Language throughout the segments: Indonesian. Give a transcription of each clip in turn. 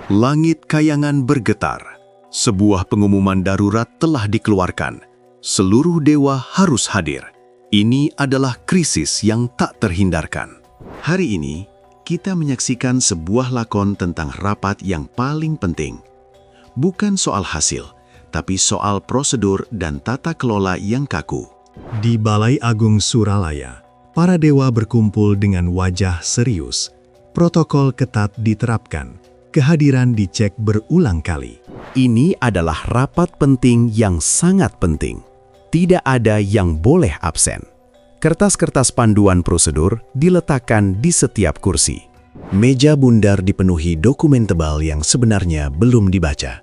Langit Kayangan bergetar. Sebuah pengumuman darurat telah dikeluarkan. Seluruh dewa harus hadir. Ini adalah krisis yang tak terhindarkan. Hari ini, kita menyaksikan sebuah lakon tentang rapat yang paling penting. Bukan soal hasil, tapi soal prosedur dan tata kelola yang kaku. Di Balai Agung Suralaya, para dewa berkumpul dengan wajah serius. Protokol ketat diterapkan. Kehadiran dicek berulang kali. Ini adalah rapat penting yang sangat penting. Tidak ada yang boleh absen. Kertas-kertas panduan prosedur diletakkan di setiap kursi. Meja bundar dipenuhi dokumen tebal yang sebenarnya belum dibaca.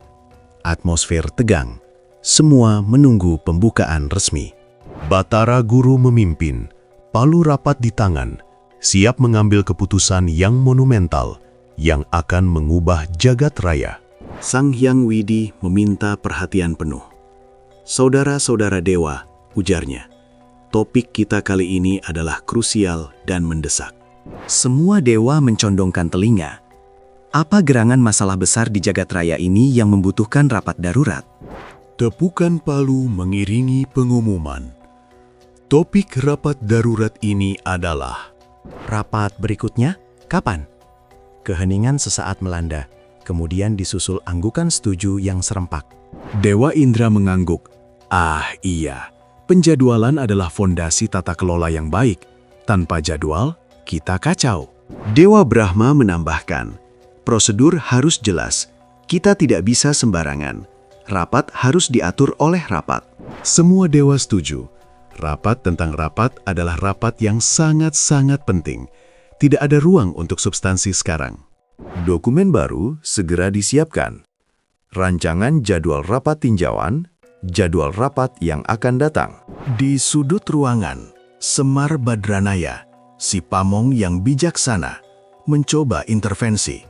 Atmosfer tegang. Semua menunggu pembukaan resmi. Batara Guru memimpin. Palu rapat di tangan. Siap mengambil keputusan yang monumental yang akan mengubah jagat raya. Sang Hyang Widi meminta perhatian penuh. Saudara-saudara dewa, ujarnya, topik kita kali ini adalah krusial dan mendesak. Semua dewa mencondongkan telinga. Apa gerangan masalah besar di jagat raya ini yang membutuhkan rapat darurat? Tepukan palu mengiringi pengumuman. Topik rapat darurat ini adalah... Rapat berikutnya, kapan? Keheningan sesaat melanda, kemudian disusul anggukan setuju yang serempak. Dewa Indra mengangguk. Ah iya, penjadwalan adalah fondasi tata kelola yang baik. Tanpa jadwal, kita kacau. Dewa Brahma menambahkan, prosedur harus jelas. Kita tidak bisa sembarangan. Rapat harus diatur oleh rapat. Semua dewa setuju. Rapat tentang rapat adalah rapat yang sangat-sangat penting. Tidak ada ruang untuk substansi sekarang. Dokumen baru segera disiapkan. Rancangan jadwal rapat tinjauan, jadwal rapat yang akan datang. Di sudut ruangan, Semar Badranaya, si pamong yang bijaksana, mencoba intervensi.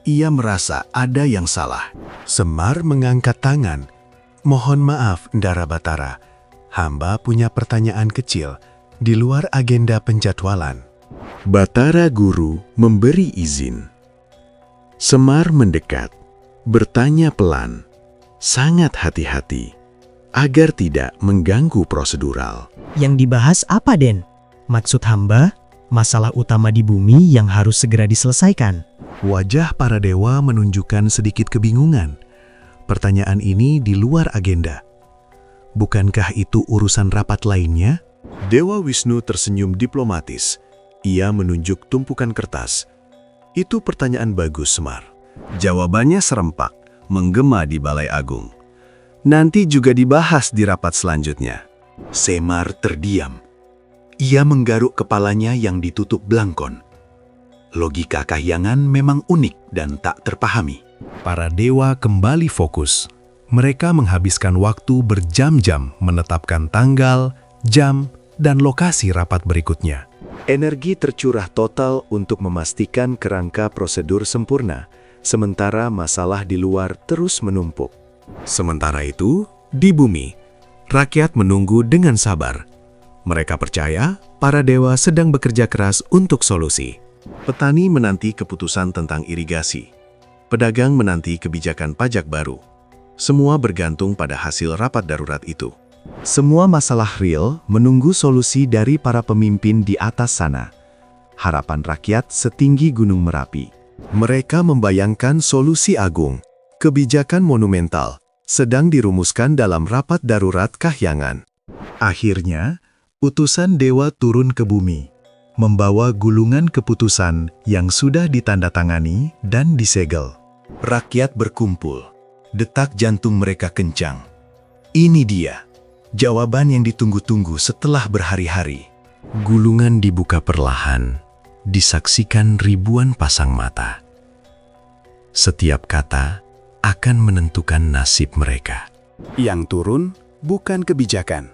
Ia merasa ada yang salah. Semar mengangkat tangan. Mohon maaf, Ndara Batara. Hamba punya pertanyaan kecil di luar agenda penjadwalan. Batara Guru memberi izin. Semar mendekat, bertanya pelan, sangat hati-hati, agar tidak mengganggu prosedural. Yang dibahas apa, Den? Maksud hamba, masalah utama di bumi yang harus segera diselesaikan. Wajah para dewa menunjukkan sedikit kebingungan. Pertanyaan ini di luar agenda. Bukankah itu urusan rapat lainnya? Dewa Wisnu tersenyum diplomatis. Ia menunjuk tumpukan kertas. Itu pertanyaan bagus, Semar. Jawabannya serempak, menggema di Balai Agung. Nanti juga dibahas di rapat selanjutnya. Semar terdiam. Ia menggaruk kepalanya yang ditutup belangkon. Logika kahyangan memang unik dan tak terpahami. Para dewa kembali fokus. Mereka menghabiskan waktu berjam-jam menetapkan tanggal, jam, dan lokasi rapat berikutnya. Energi tercurah total untuk memastikan kerangka prosedur sempurna, sementara masalah di luar terus menumpuk. Sementara itu, di bumi, rakyat menunggu dengan sabar. Mereka percaya para dewa sedang bekerja keras untuk solusi. Petani menanti keputusan tentang irigasi. Pedagang menanti kebijakan pajak baru. Semua bergantung pada hasil rapat darurat itu. Semua masalah real menunggu solusi dari para pemimpin di atas sana. Harapan rakyat setinggi Gunung Merapi. Mereka membayangkan solusi agung, kebijakan monumental, sedang dirumuskan dalam rapat darurat kahyangan. Akhirnya, utusan dewa turun ke bumi, membawa gulungan keputusan yang sudah ditandatangani dan disegel. Rakyat berkumpul, detak jantung mereka kencang. Ini dia. Jawaban yang ditunggu-tunggu setelah berhari-hari. Gulungan dibuka perlahan, disaksikan ribuan pasang mata. Setiap kata akan menentukan nasib mereka. Yang turun bukan kebijakan.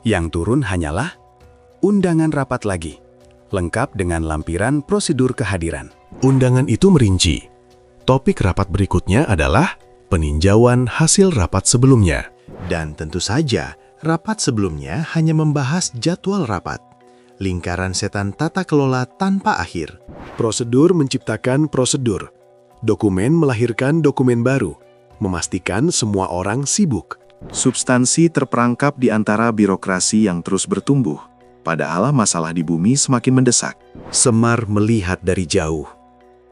Yang turun hanyalah undangan rapat lagi, lengkap dengan lampiran prosedur kehadiran. Undangan itu merinci. Topik rapat berikutnya adalah peninjauan hasil rapat sebelumnya. Dan tentu saja, rapat sebelumnya hanya membahas jadwal rapat. Lingkaran setan tata kelola tanpa akhir. Prosedur menciptakan prosedur. Dokumen melahirkan dokumen baru, memastikan semua orang sibuk. Substansi terperangkap di antara birokrasi yang terus bertumbuh, padahal masalah di bumi semakin mendesak. Semar melihat dari jauh.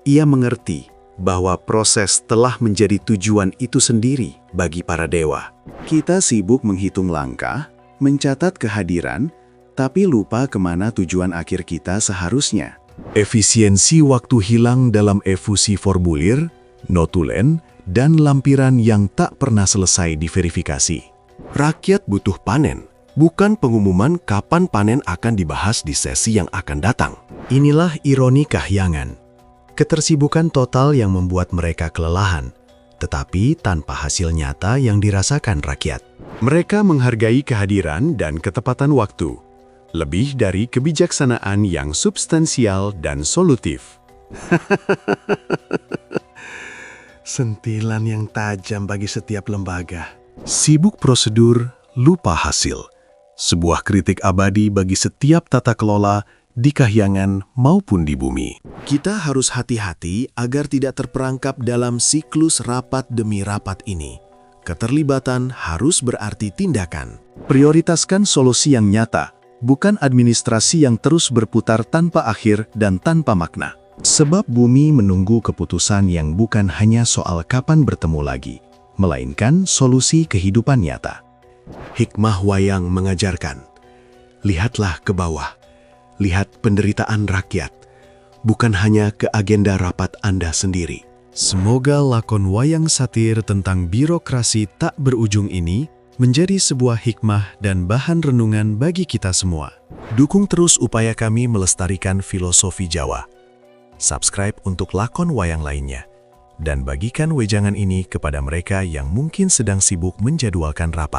Ia mengerti bahwa proses telah menjadi tujuan itu sendiri bagi para dewa. Kita sibuk menghitung langkah, mencatat kehadiran, tapi lupa kemana tujuan akhir kita seharusnya. Efisiensi waktu hilang dalam efusi formulir, notulen, dan lampiran yang tak pernah selesai diverifikasi. Rakyat butuh panen, bukan pengumuman kapan panen akan dibahas di sesi yang akan datang. Inilah ironi kahyangan. Ketersibukan total yang membuat mereka kelelahan, tetapi tanpa hasil nyata yang dirasakan rakyat. Mereka menghargai kehadiran dan ketepatan waktu, lebih dari kebijaksanaan yang substansial dan solutif. Sentilan yang tajam bagi setiap lembaga. Sibuk prosedur, lupa hasil. Sebuah kritik abadi bagi setiap tata kelola di kahyangan maupun di bumi. Kita harus hati-hati agar tidak terperangkap dalam siklus rapat demi rapat ini. Keterlibatan harus berarti tindakan. Prioritaskan solusi yang nyata, bukan administrasi yang terus berputar tanpa akhir dan tanpa makna. Sebab bumi menunggu keputusan yang bukan hanya soal kapan bertemu lagi, melainkan solusi kehidupan nyata. Hikmah wayang mengajarkan, lihatlah ke bawah, lihat penderitaan rakyat, bukan hanya ke agenda rapat Anda sendiri. Semoga lakon wayang satir tentang birokrasi tak berujung ini menjadi sebuah hikmah dan bahan renungan bagi kita semua. Dukung terus upaya kami melestarikan filosofi Jawa. Subscribe untuk lakon wayang lainnya. Dan bagikan wejangan ini kepada mereka yang mungkin sedang sibuk menjadwalkan rapat.